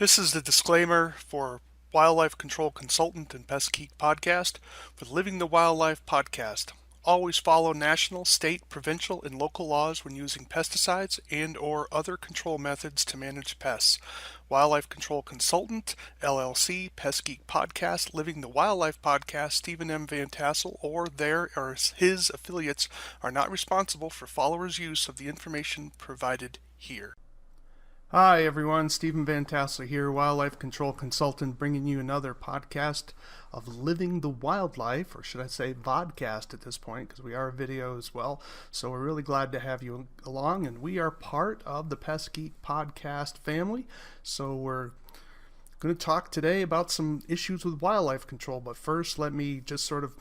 This is the disclaimer for Wildlife Control Consultant and Pest Geek Podcast with Living the Wildlife Podcast. Always follow national, state, provincial, and local laws when using pesticides and or other control methods to manage pests. Wildlife Control Consultant, LLC, Pest Geek Podcast, Living the Wildlife Podcast, Stephen M. Van Tassel, or their or his affiliates are not responsible for followers' use of the information provided here. Hi everyone, Stephen Van Tassel here, Wildlife Control Consultant, bringing you another podcast of Living the Wildlife, or should I say vodcast at this point, because we are a video as well. So we're really glad to have you along, and we are part of the Pest Geek Podcast family. So we're going to talk today about some issues with wildlife control, but first let me just sort of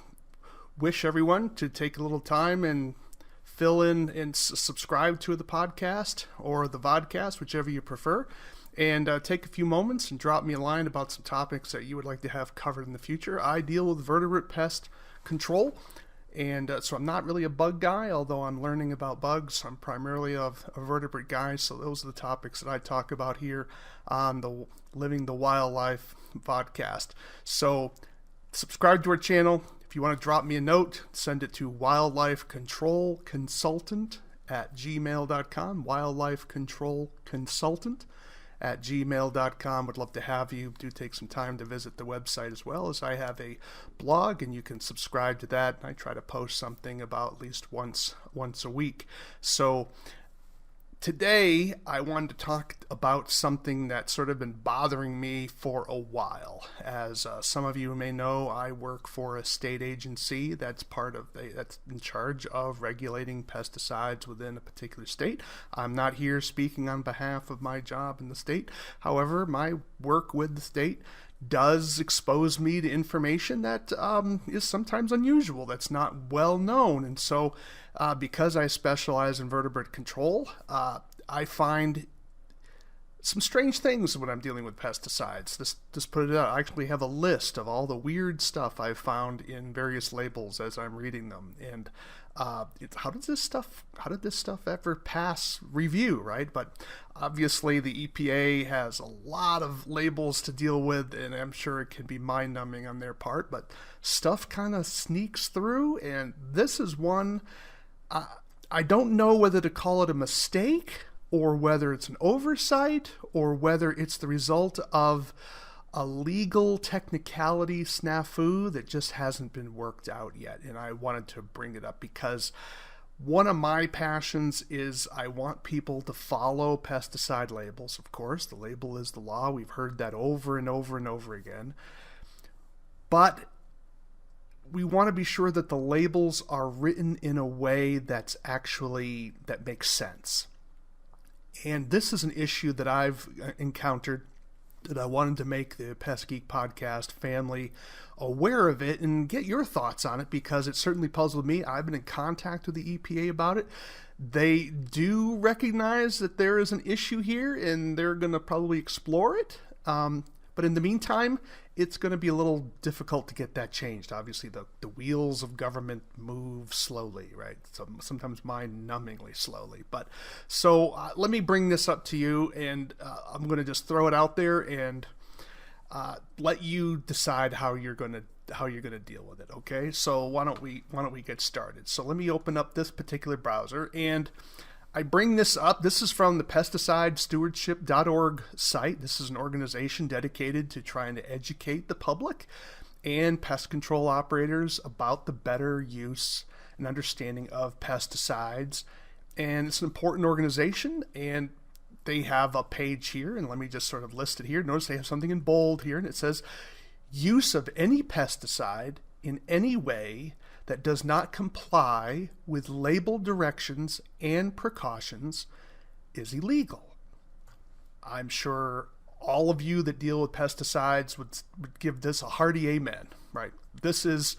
wish everyone to take a little time and fill in and subscribe to the podcast or the vodcast, whichever you prefer, and take a few moments and drop me a line about some topics that you would like to have covered in the future. I deal with vertebrate pest control, and so I'm not really a bug guy, although I'm learning about bugs. I'm primarily a vertebrate guy, so those are the topics that I talk about here on the Living the Wildlife vodcast. So subscribe to our channel. If you want to drop me a note, send it to wildlifecontrolconsultant@gmail.com, wildlifecontrolconsultant@gmail.com. Would love to have you. Do take some time to visit the website as well, as I have a blog and you can subscribe to that. I try to post something about at least once a week. So today, I wanted to talk about something that's sort of been bothering me for a while. As some of you may know, I work for a state agency that's that's in charge of regulating pesticides within a particular state. I'm not here speaking on behalf of my job in the state. However, my work with the state does expose me to information that is sometimes unusual, that's not well known. And so because I specialize in vertebrate control, I find some strange things when I'm dealing with pesticides. Just put it out. I actually have a list of all the weird stuff I've found in various labels as I'm reading them. And how did this stuff ever pass review, right? But obviously the EPA has a lot of labels to deal with, and I'm sure it can be mind-numbing on their part, but stuff kind of sneaks through, and this is one. I don't know whether to call it a mistake, or whether it's an oversight, or whether it's the result of a legal technicality snafu that just hasn't been worked out yet. And I wanted to bring it up because one of my passions is I want people to follow pesticide labels. Of course, the label is the law. We've heard that over and over and over again. But we want to be sure that the labels are written in a way that makes sense. And this is an issue that I've encountered, that I wanted to make the Pest Geek Podcast family aware of it and get your thoughts on it, because it certainly puzzled me. I've been in contact with the EPA about it. They do recognize that there is an issue here, and they're going to probably explore it. But in the meantime, it's going to be a little difficult to get that changed. Obviously, the wheels of government move slowly, right? So sometimes mind-numbingly slowly. But so let me bring this up to you, and I'm going to just throw it out there and let you decide how you're going to deal with it. Okay? So why don't we get started? So let me open up this particular browser, and I bring this up. This is from the pesticidestewardship.org site. This is an organization dedicated to trying to educate the public and pest control operators about the better use and understanding of pesticides. And it's an important organization, and they have a page here, and let me just sort of list it here. Notice they have something in bold here, and it says, use of any pesticide in any way that does not comply with label directions and precautions is illegal. I'm sure all of you that deal with pesticides would give this a hearty amen, right? This is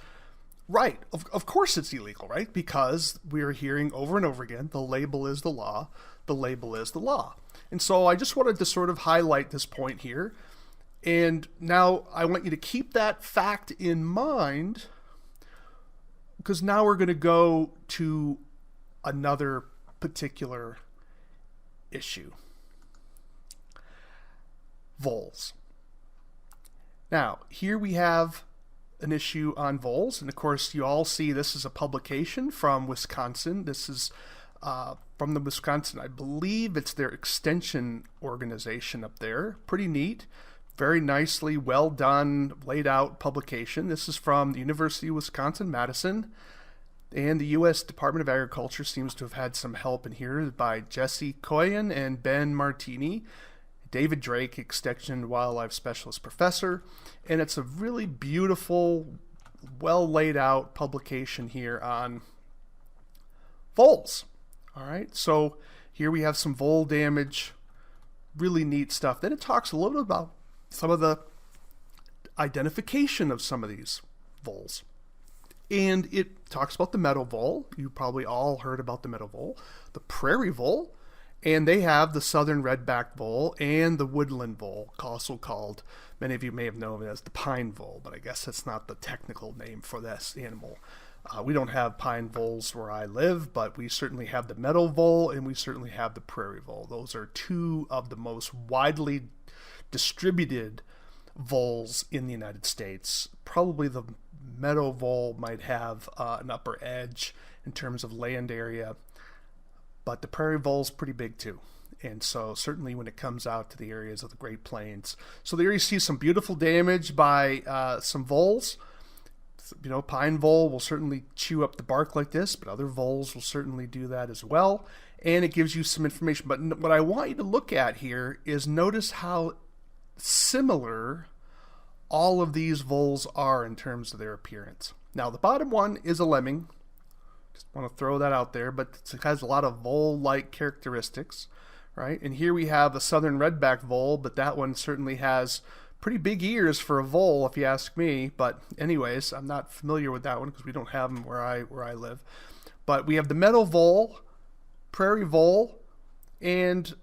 right. Of course it's illegal, right? Because we're hearing over and over again, the label is the law, the label is the law. And so I just wanted to sort of highlight this point here. And now I want you to keep that fact in mind, because now we're going to go to another particular issue. voles. Now, here we have an issue on voles, and of course you all see this is a publication from Wisconsin. This is from the Wisconsin, I believe it's their extension organization up there. Pretty neat, very nicely, well done, laid out publication. This is from the University of Wisconsin-Madison, and the U.S. Department of Agriculture seems to have had some help in here by Jesse Coyen and Ben Martini. David Drake, Extension Wildlife Specialist Professor, and it's a really beautiful, well laid out publication here on voles. All right, so here we have some vole damage, really neat stuff. Then it talks a little bit about some of the identification of some of these voles. And it talks about the meadow vole. You probably all heard about the meadow vole, the prairie vole, and they have the southern red-backed vole and the woodland vole, also called, many of you may have known it as the pine vole, but I guess that's not the technical name for this animal. We don't have pine voles where I live, but we certainly have the meadow vole and we certainly have the prairie vole. Those are two of the most widely distributed voles in the United States. Probably the meadow vole might have an upper edge in terms of land area, but the prairie vole is pretty big too. And so certainly when it comes out to the areas of the Great Plains. So there you see some beautiful damage by some voles. You know, pine vole will certainly chew up the bark like this, but other voles will certainly do that as well. And it gives you some information. But what I want you to look at here is notice how similar all of these voles are in terms of their appearance. Now the bottom one is a lemming. Just want to throw that out there, but it has a lot of vole-like characteristics, right? And here we have a southern red-backed vole, but that one certainly has pretty big ears for a vole, if you ask me. But anyways, I'm not familiar with that one because we don't have them where I live. But we have the meadow vole, prairie vole, and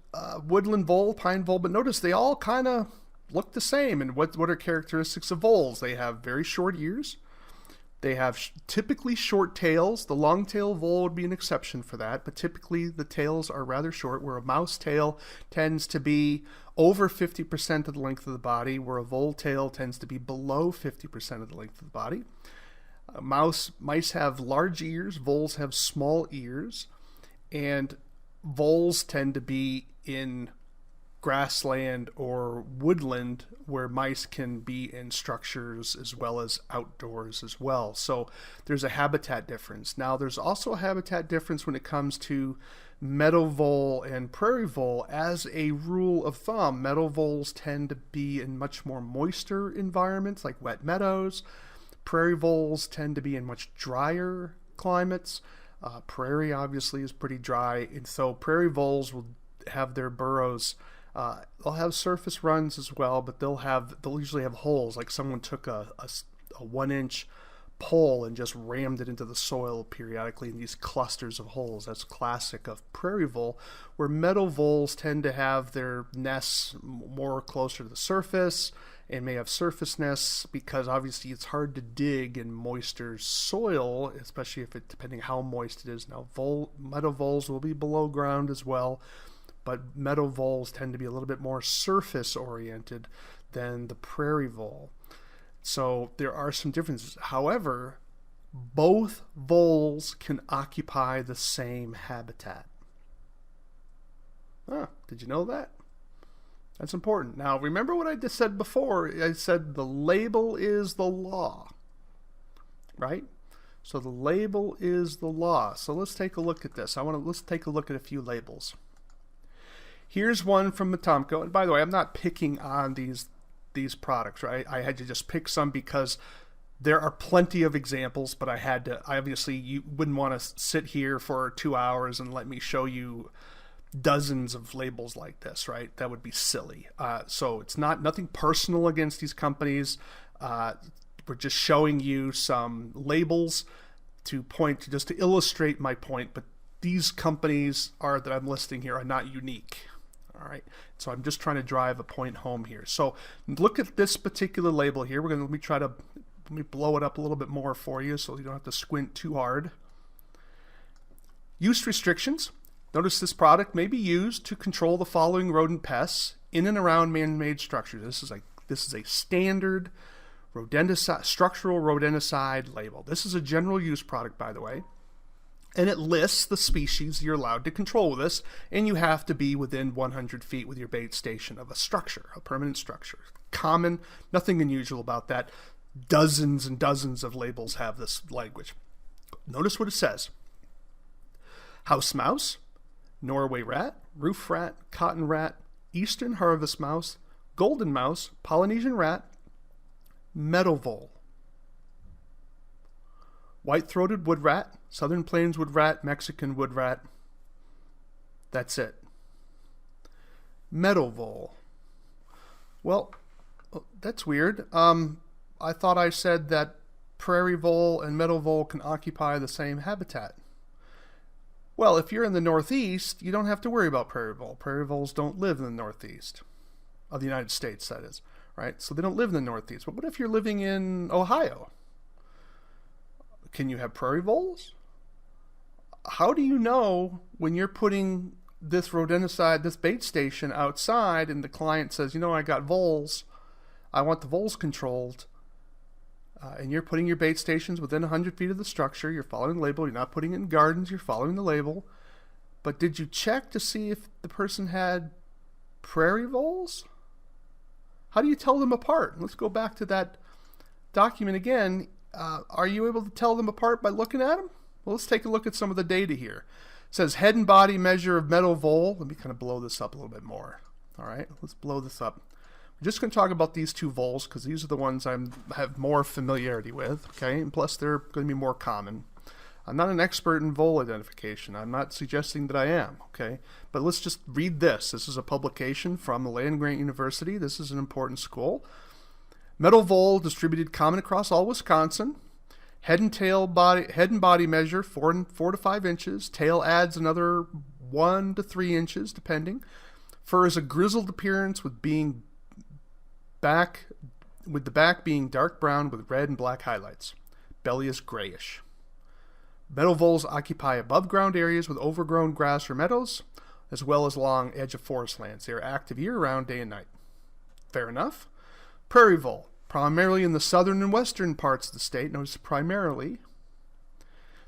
woodland vole, pine vole. But notice they all kind of look the same. And what are characteristics of voles? They have very short ears. They have typically short tails. The long-tail vole would be an exception for that, but typically the tails are rather short, where a mouse tail tends to be over 50% of the length of the body, where a vole tail tends to be below 50% of the length of the body. Mice have large ears, voles have small ears, and voles tend to be in grassland or woodland where mice can be in structures as well as outdoors as well. So there's a habitat difference. Now there's also a habitat difference when it comes to meadow vole and prairie vole. As a rule of thumb, meadow voles tend to be in much more moister environments like wet meadows. Prairie voles tend to be in much drier climates. Prairie obviously is pretty dry, and so prairie voles will have their burrows. They'll have surface runs as well, but they'll usually have holes, like someone took a 1-inch pole and just rammed it into the soil periodically in these clusters of holes. That's classic of prairie vole, where meadow voles tend to have their nests more closer to the surface and may have surface nests because obviously it's hard to dig in moister soil, especially depending how moist it is. Now meadow voles will be below ground as well, but meadow voles tend to be a little bit more surface oriented than the prairie vole. So there are some differences. However, both voles can occupy the same habitat. Did you know that? That's important. Now, remember what I just said before. I said the label is the law, right? So the label is the law. So let's take a look at this. Let's take a look at a few labels. Here's one from Matomco. And by the way, I'm not picking on these products, right? I had to just pick some because there are plenty of examples, but I had to, obviously you wouldn't want to sit here for 2 hours and let me show you dozens of labels like this, right? That would be silly. So it's nothing personal against these companies. We're just showing you some labels just to illustrate my point, but these companies that I'm listing here are not unique. All right, so I'm just trying to drive a point home here. So look at this particular label here. Let me blow it up a little bit more for you so you don't have to squint too hard. Use restrictions. Notice this product may be used to control the following rodent pests in and around man-made structures. This is a standard rodenticide, structural rodenticide label. This is a general use product, by the way. And it lists the species you're allowed to control with this, and you have to be within 100 feet with your bait station of a structure, a permanent structure. Common, nothing unusual about that. Dozens and dozens of labels have this language. Notice what it says. House mouse, Norway rat, roof rat, cotton rat, eastern harvest mouse, golden mouse, Polynesian rat, meadow vole, white-throated wood rat, southern plains wood rat, Mexican wood rat. That's it. Meadow vole. Well, that's weird. I thought I said that prairie vole and meadow vole can occupy the same habitat. Well, if you're in the Northeast, you don't have to worry about prairie vole. Prairie voles don't live in the Northeast of the United States, that is, right? So they don't live in the Northeast. But what if you're living in Ohio? Can you have prairie voles? How do you know when you're putting this rodenticide, this bait station outside, and the client says, you know, I got voles, I want the voles controlled, and you're putting your bait stations within 100 feet of the structure, you're following the label, you're not putting it in gardens, you're following the label, but did you check to see if the person had prairie voles? How do you tell them apart? Let's go back to that document again. Are you able to tell them apart by looking at them? Well, let's take a look at some of the data here. It says head and body measure of meadow vole. Let me kind of blow this up a little bit more. All right, let's blow this up. We're just going to talk about these two voles because these are the ones I have more familiarity with, okay? And plus, they're going to be more common. I'm not an expert in vole identification. I'm not suggesting that I am, okay? But let's just read this. This is a publication from the Land-Grant University. This is an important school. Meadow vole distributed common across all Wisconsin. Head and body measure 4 to 5 inches. Tail adds another 1 to 3 inches, depending. Fur is a grizzled appearance with the back being dark brown with red and black highlights. Belly is grayish. Meadow voles occupy above ground areas with overgrown grass or meadows, as well as along edge of forest lands. They are active year-round, day and night. Fair enough. Prairie vole, primarily in the southern and western parts of the state. Notice primarily.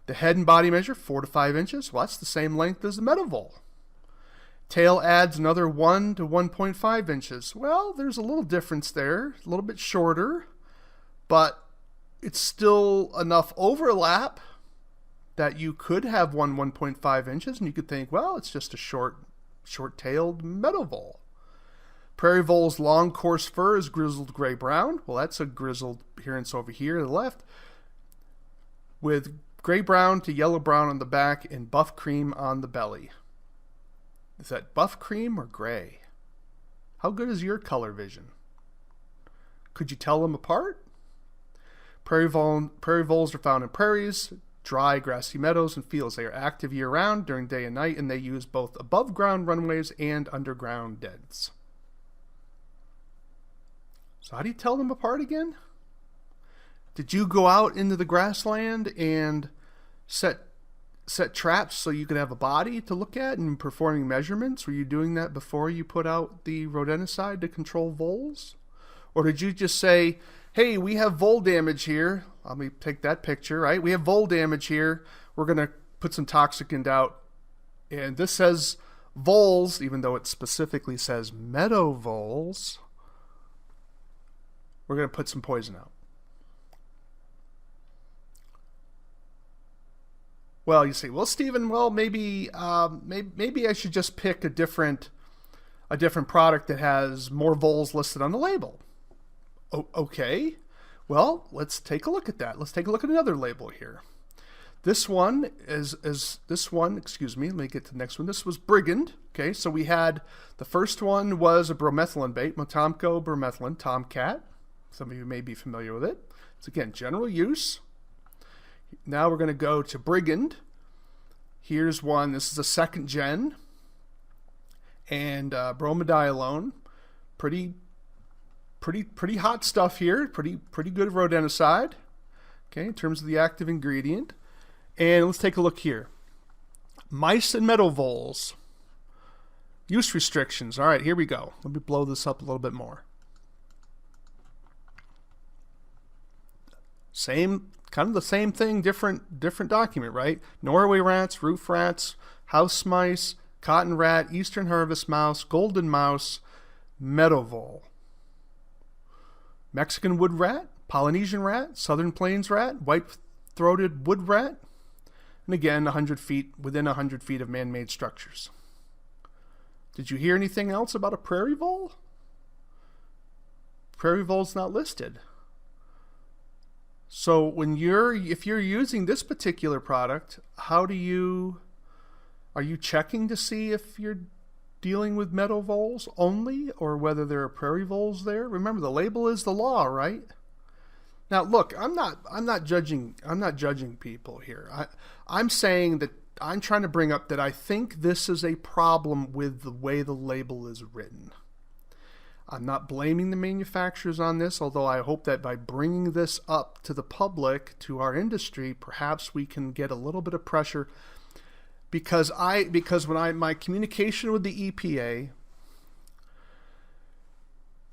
The head and body measure 4 to 5 inches. Well, that's the same length as the meadow vole. Tail adds another 1 to 1.5 inches. Well, there's a little difference there, a little bit shorter, but it's still enough overlap that you could have 1.5 inches, and you could think, well, it's just a short-tailed meadow vole. Prairie vole's long, coarse fur is grizzled gray-brown. Well, that's a grizzled appearance over here to the left, with gray-brown to yellow-brown on the back and buff cream on the belly. Is that buff cream or gray? How good is your color vision? Could you tell them apart? Prairie voles are found in prairies, dry, grassy meadows, and fields. They are active year-round during day and night, and they use both above-ground runways and underground dens. So how do you tell them apart again? Did you go out into the grassland and set traps so you could have a body to look at and performing measurements? Were you doing that before you put out the rodenticide to control voles? Or did you just say, hey, we have vole damage here. Let me take that picture, right? We have vole damage here. We're going to put some toxicant out. And this says voles, even though it specifically says meadow voles. We're going to put some poison out. Well, you say, well, Stephen, well, maybe I should just pick a different product that has more voles listed on the label. Okay. Well, let's take a look at that. Let's take a look at another label here. This one excuse me, let me get to the next one. This was Brigand. Okay, so we had, the first one was a bromethalin bait, Motomco bromethalin, Tomcat. Some of you may be familiar with it. It's, again, general use. Now we're going to go to Brigand. Here's one. This is a second gen. And bromadiolone. Pretty hot stuff here. Pretty good rodenticide. Okay, in terms of the active ingredient. And let's take a look here. Mice and meadow voles. Use restrictions. All right, here we go. Let me blow this up a little bit more. Kind of the same thing, different document, right? Norway rats, roof rats, house mice, cotton rat, eastern harvest mouse, golden mouse, meadow vole. Mexican wood rat, Polynesian rat, southern plains rat, white-throated wood rat, and again, within 100 feet of man-made structures. Did you hear anything else about a prairie vole? Prairie vole's not listed. So if you're using this particular product, are you checking to see if you're dealing with meadow voles only, or whether there are prairie voles there? Remember, the label is the law, right? Now, look, I'm not judging people here. I'm saying that I'm trying to bring up that I think this is a problem with the way the label is written. I'm not blaming the manufacturers on this, although I hope that by bringing this up to the public, to our industry, perhaps we can get a little bit of pressure. Because my communication with the EPA,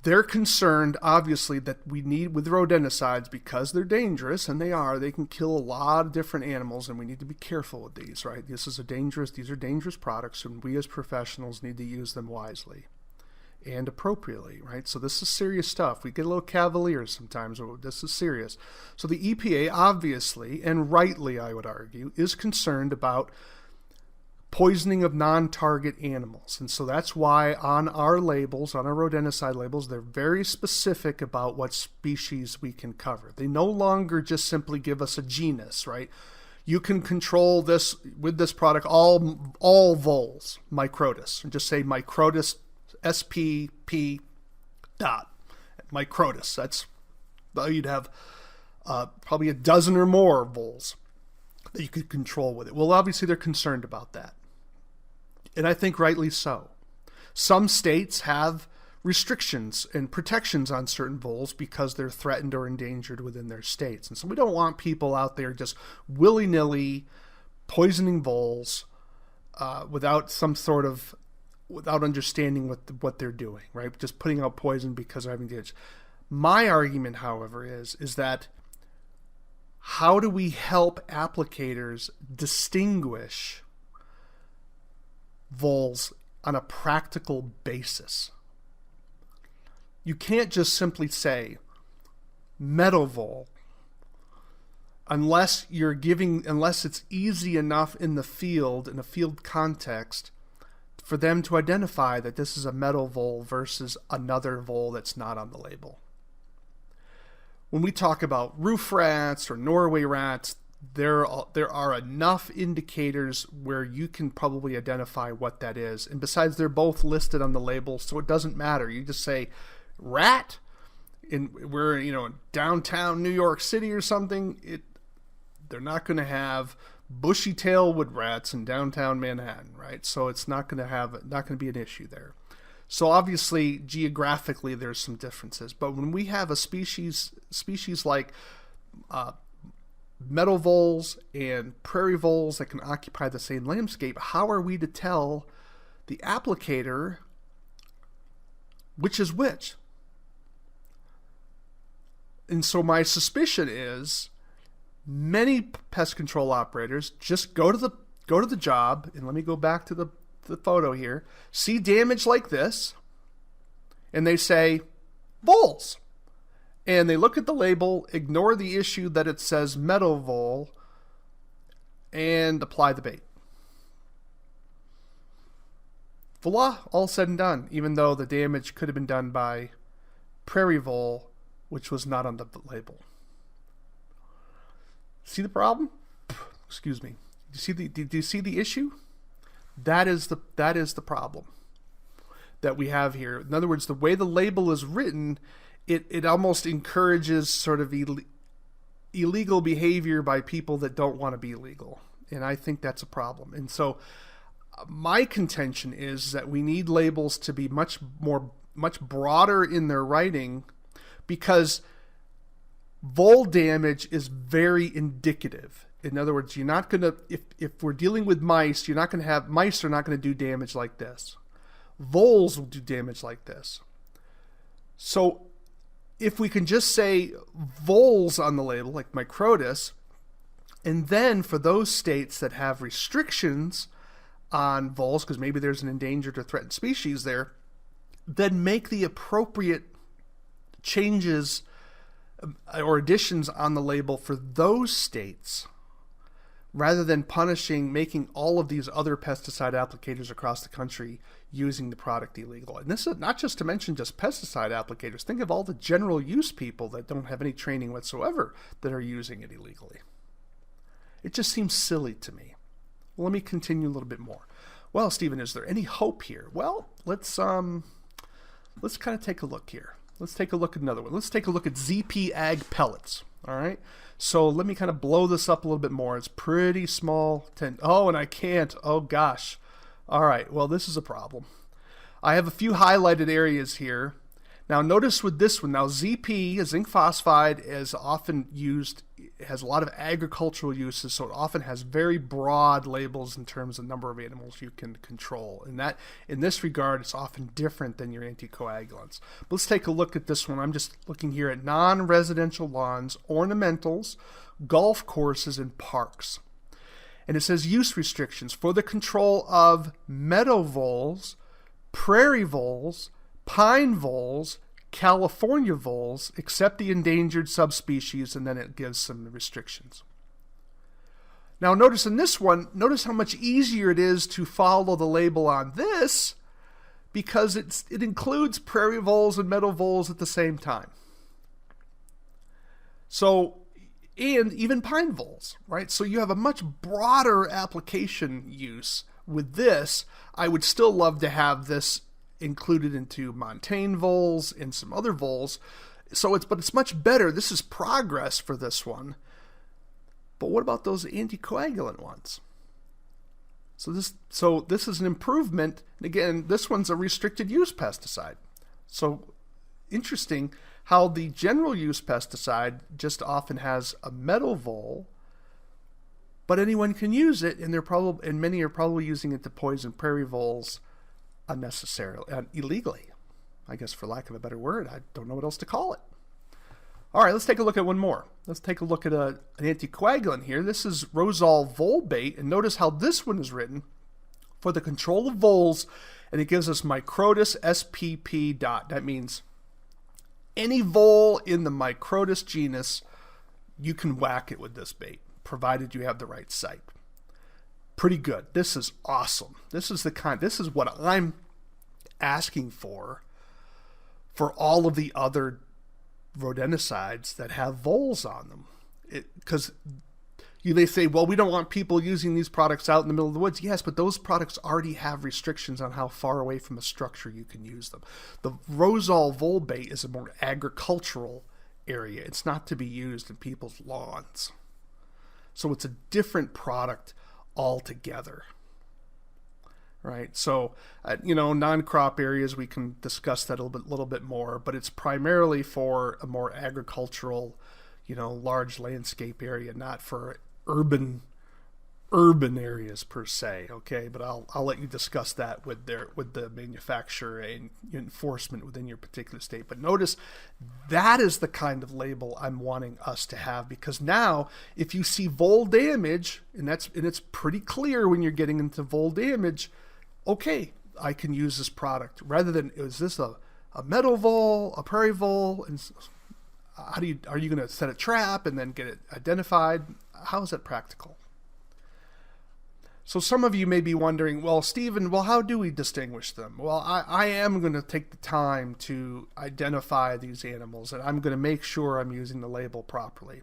they're concerned, obviously, that we need, with rodenticides, because they're dangerous, and they can kill a lot of different animals, and we need to be careful with these, right? These are dangerous products, and we as professionals need to use them wisely and appropriately, right? So this is serious stuff. We get a little cavalier sometimes. This is serious. So the EPA, obviously, and rightly, I would argue, is concerned about poisoning of non-target animals. And so that's why on our labels, on our rodenticide labels, they're very specific about what species we can cover. They no longer just simply give us a genus, right? You can control this with this product, all voles, Microtus, and just say Microtus SPP dot Microtus. That's, you'd have probably a dozen or more voles that you could control with it. Well, obviously they're concerned about that. And I think rightly so. Some states have restrictions and protections on certain voles because they're threatened or endangered within their states. And so we don't want people out there just willy-nilly poisoning voles without understanding what they're doing, right? Just putting out poison because they're having damage. My argument, however, is that how do we help applicators distinguish voles on a practical basis? You can't just simply say meadow vole unless it's easy enough in a field context, for them to identify that this is a meadow vole versus another vole that's not on the label. When we talk about roof rats or Norway rats, there are enough indicators where you can probably identify what that is. And besides, they're both listed on the label, so it doesn't matter. You just say rat, we're in downtown New York City or something. They're not going to have bushy tail wood rats in downtown Manhattan, right? So it's not going to be an issue there. So obviously, geographically, there's some differences. But when we have a species like meadow voles and prairie voles that can occupy the same landscape, how are we to tell the applicator which is which? And so my suspicion is many pest control operators just go to the job, and let me go back to the photo here, see damage like this, and they say voles, and they look at the label, ignore the issue that it says meadow vole, and apply the bait. Voila, all said and done, even though the damage could have been done by prairie vole, which was not on the label. See the problem? Excuse me. Do you see the issue? That is the problem that we have here. In other words, the way the label is written, it almost encourages sort of illegal behavior by people that don't want to be illegal. And I think that's a problem. And so my contention is that we need labels to be much broader in their writing, because vole damage is very indicative. In other words, you're not going to, if we're dealing with mice, you're not going to have, mice are not going to do damage like this. Voles will do damage like this. So if we can just say voles on the label, like Microtis, and then for those states that have restrictions on voles, because maybe there's an endangered or threatened species there, then make the appropriate changes or additions on the label for those states, rather than making all of these other pesticide applicators across the country using the product illegal. And this is not just to mention just pesticide applicators. Think of all the general use people that don't have any training whatsoever that are using it illegally. It just seems silly to me. Well, let me continue a little bit more. Well, Stephen, is there any hope here? Well, let's kind of take a look here. Let's take a look at another one. Let's take a look at ZP Ag pellets. All right. So let me kind of blow this up a little bit more. It's pretty small. Oh, and I can't. Oh, gosh. All right. Well, this is a problem. I have a few highlighted areas here. Now, notice with this one. Now, ZP, zinc phosphide, is often used, has a lot of agricultural uses, so it often has very broad labels in terms of number of animals you can control. And that, in this regard, it's often different than your anticoagulants. But let's take a look at this one. I'm just looking here at non-residential lawns, ornamentals, golf courses, and parks. And it says use restrictions for the control of meadow voles, prairie voles, pine voles, California voles, except the endangered subspecies, and then it gives some restrictions. Now notice in this one, notice how much easier it is to follow the label on this, because it includes prairie voles and meadow voles at the same time. So, and even pine voles, right? So you have a much broader application use with this. I would still love to have this included into montane voles and some other voles. But it's much better. This is progress for this one. But what about those anticoagulant ones? So this is an improvement. Again, this one's a restricted use pesticide. So interesting how the general use pesticide just often has a meadow vole, but anyone can use it, and many are probably using it to poison prairie voles unnecessarily, illegally, I guess, for lack of a better word. I don't know what else to call it. All right, let's take a look at one more. Let's take a look at an anticoagulant here. This is Rosol Vole Bait, and notice how this one is written for the control of voles, and it gives us Microtis SPP dot. That means any vole in the Microtis genus, you can whack it with this bait, provided you have the right site. Pretty good. This is awesome. This is what I'm asking for all of the other rodenticides that have voles on them. Because they say, well, we don't want people using these products out in the middle of the woods. Yes, but those products already have restrictions on how far away from a structure you can use them. The Rosol Vole Bait is a more agricultural area. It's not to be used in people's lawns. So it's a different product altogether, right? So, non-crop areas, we can discuss that a little bit more, but it's primarily for a more agricultural, large landscape area, not for urban areas per se. Okay, but I'll let you discuss that with the manufacturer and enforcement within your particular state. But notice that is the kind of label I'm wanting us to have, because now if you see vole damage, and it's pretty clear when you're getting into vole damage, okay, I can use this product, rather than, is this a meadow vole, a prairie vole, and are you going to set a trap and then get it identified? How is that practical? So some of you may be wondering, well, Stephen, how do we distinguish them? Well, I am going to take the time to identify these animals, and I'm going to make sure I'm using the label properly.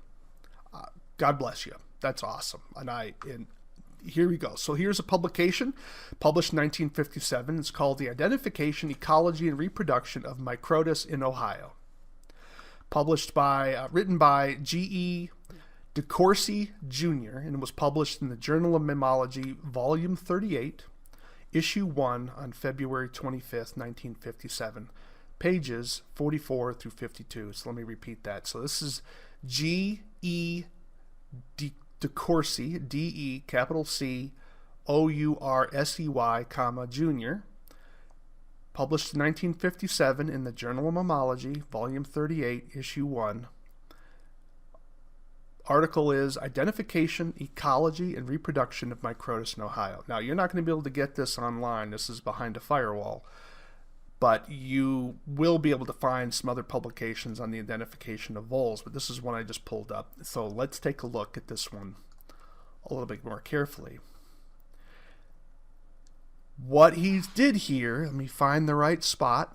God bless you. That's awesome. And here we go. So here's a publication published in 1957. It's called The Identification, Ecology, and Reproduction of Microtis in Ohio. Written by G.E. DeCourcy Jr., and it was published in the Journal of Mammalogy, Volume 38, Issue 1, on February 25th, 1957, pages 44 through 52. So let me repeat that. So this is G.E. DeCoursey, D-E, capital C, O-U-R-S-E-Y, comma, Jr., published in 1957 in the Journal of Mammalogy, volume 38, issue 1. Article is Identification, Ecology, and Reproduction of Microtus in Ohio. Now, you're not going to be able to get this online. This is behind a firewall. But you will be able to find some other publications on the identification of voles. But this is one I just pulled up. So let's take a look at this one a little bit more carefully. What he did here, let me find the right spot.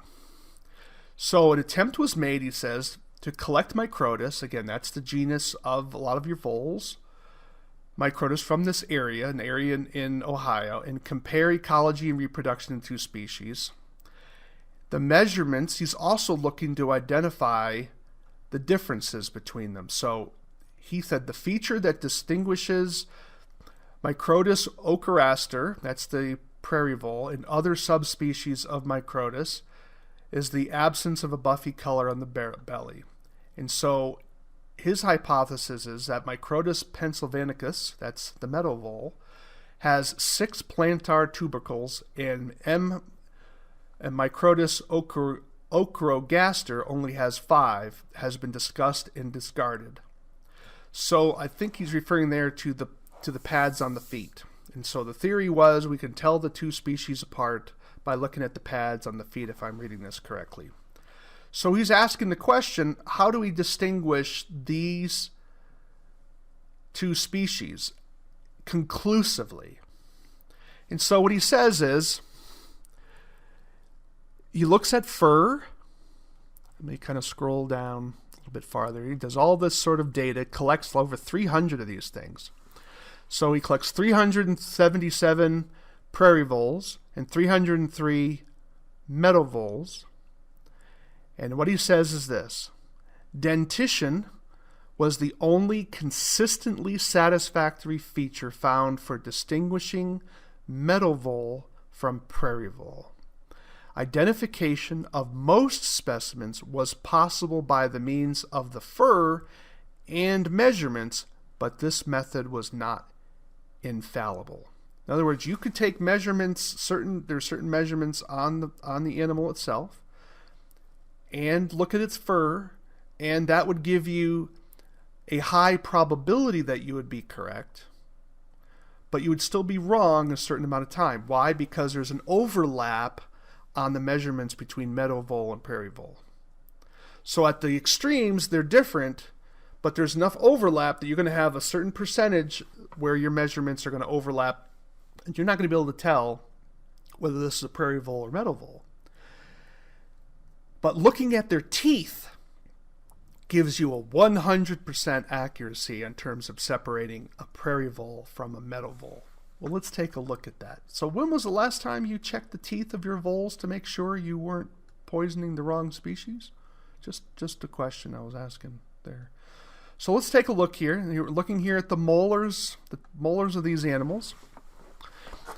So an attempt was made, he says, to collect Microtus. Again, that's the genus of a lot of your voles. Microtus from this area, an area in Ohio, and compare ecology and reproduction in two species. The measurements, he's also looking to identify the differences between them. So he said the feature that distinguishes Microtus ochraster, that's the prairie vole, and other subspecies of Microtus is the absence of a buffy color on the belly. And so his hypothesis is that Microtus pennsylvanicus, that's the meadow vole, has 6 plantar tubercles, and Microtus ochrogaster only has 5, has been discussed and discarded. So I think he's referring there to the pads on the feet. And so the theory was we can tell the two species apart by looking at the pads on the feet, if I'm reading this correctly. So he's asking the question, how do we distinguish these two species conclusively? And so what he says is, he looks at fur. Let me kind of scroll down a little bit farther. He does all this sort of data, collects over 300 of these things. So he collects 377 prairie voles and 303 meadow voles. And what he says is this: dentition was the only consistently satisfactory feature found for distinguishing meadow vole from prairie vole. Identification of most specimens was possible by the means of the fur and measurements, but this method was not infallible. In other words, you could take measurements, there's certain measurements on the animal itself, and look at its fur, and that would give you a high probability that you would be correct, but you would still be wrong a certain amount of time. Why? Because there's an overlap on the measurements between meadow vole and prairie vole. So at the extremes, they're different, but there's enough overlap that you're going to have a certain percentage where your measurements are going to overlap, and you're not going to be able to tell whether this is a prairie vole or meadow vole. But looking at their teeth gives you a 100% accuracy in terms of separating a prairie vole from a meadow vole. Well, let's take a look at that. So when was the last time you checked the teeth of your voles to make sure you weren't poisoning the wrong species? Just a question I was asking there. So let's take a look here. We're looking here at the molars of these animals.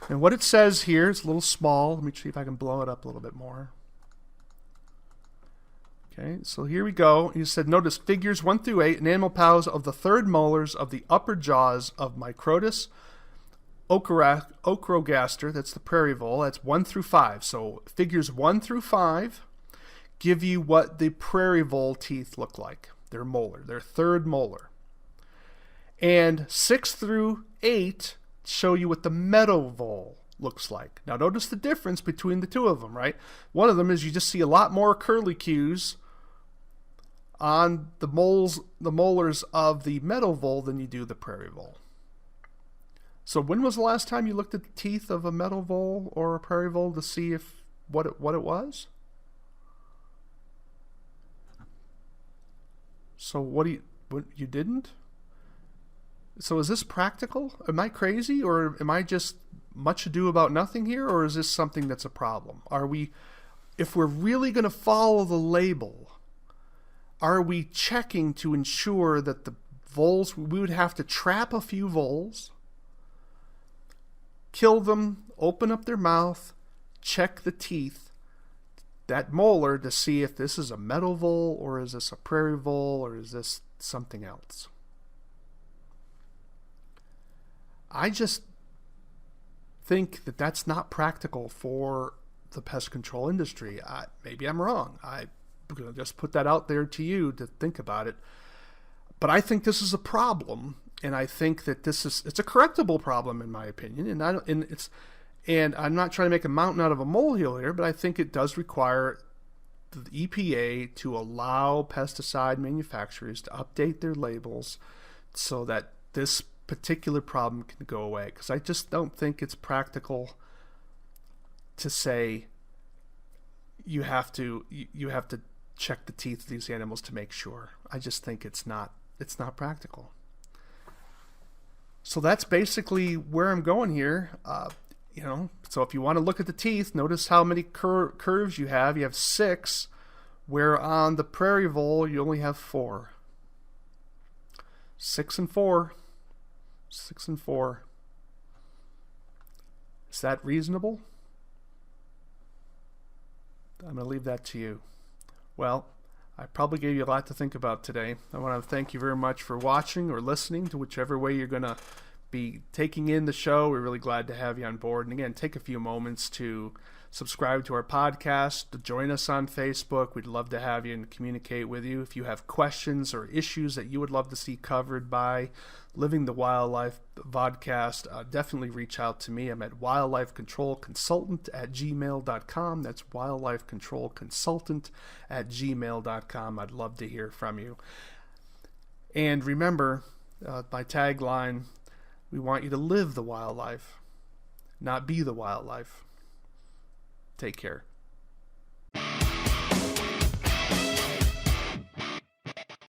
And what it says here, it's a little small. Let me see if I can blow it up a little bit more. Okay, so here we go. He said, notice figures 1 through 8, enamel pals of the third molars of the upper jaws of Microtus ochrogaster, that's the prairie vole, that's 1 through 5. So figures 1 through 5 give you what the prairie vole teeth look like. Their molar, their third molar. And 6 through 8 show you what the meadow vole looks like. Now notice the difference between the two of them, right? One of them is you just see a lot more curlicues on the molars of the meadow vole than you do the prairie vole. So when was the last time you looked at the teeth of a meadow vole or a prairie vole to see what it was? So what you didn't? So is this practical? Am I crazy, or am I just much ado about nothing here, or is this something that's a problem? If we're really going to follow the label, are we checking to ensure that the voles, we would have to trap a few voles, kill them, open up their mouth, check the teeth, that molar, to see if this is a meadow vole, or is this a prairie vole, or is this something else? I just think that that's not practical for the pest control industry. Maybe I'm wrong. I'm going to just put that out there to you to think about it. But I think this is a problem, and I think that it's a correctable problem in my opinion. And I'm not trying to make a mountain out of a molehill here, but I think it does require the EPA to allow pesticide manufacturers to update their labels so that this particular problem can go away. Because I just don't think it's practical to say you have to check the teeth of these animals to make sure. I just think it's not practical. So that's basically where I'm going here. So if you want to look at the teeth, notice how many curves you have. You have 6, where on the prairie vole you only have 4. 6 and 4. 6 and 4. Is that reasonable? I'm going to leave that to you. Well, I probably gave you a lot to think about today. I want to thank you very much for watching or listening to whichever way you're going to be taking in the show. We're really glad to have you on board. And again, take a few moments to subscribe to our podcast, to join us on Facebook. We'd love to have you and communicate with you. If you have questions or issues that you would love to see covered by Living the Wildlife Vodcast, definitely reach out to me. I'm at wildlifecontrolconsultant@gmail.com. That's wildlifecontrolconsultant@gmail.com. I'd love to hear from you. And remember, my tagline, we want you to live the wildlife, not be the wildlife. Take care.